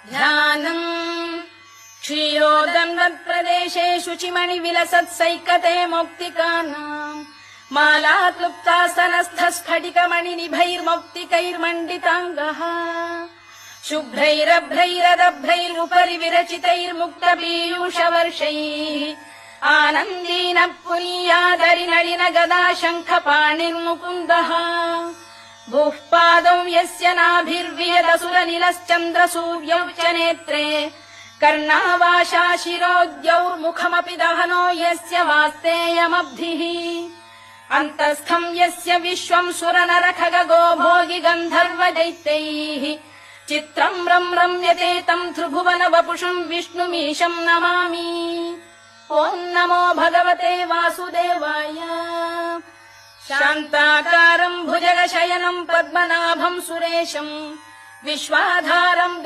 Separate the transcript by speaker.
Speaker 1: ध्यानम् क्षीरोदन्वत्प्रदेशे शुचिमणि विलसत्सैकते मौक्तिकानाम् माला क्लुप्तासनस्थस्फटिकमणि निभैर्मौक्तिकैर्मण्डिताङ्गः शुभ्रैरभ्रैरदभ्रैरुपरि विरचितैर्मुक्तपीयूषवर्षैः आनन्दीन पुनीयादरि नलिन गदा शङ्खपाणिर्मुकुन्दः भूः पादौ यस्य नाभिर्वियदसुरनिलश्चन्द्रसूर्यौ च नेत्रे कर्णावाशा शिरोद्यौर्मुखमपि दहनो यस्य वास्तेयमब्धिः अन्तस्थम् यस्य विश्वम् सुरनरखगो भोगि गन्धर्वदैत्यैः चित्रम् रम्यते तम् त्रिभुवन वपुषम् विष्णुमीशम् नमामि। ॐ नमो भगवते वासुदेवाय। शान्ताकारम् भुजगशयनम् पद्मनाभम् सुरेशम् विश्वाधारम्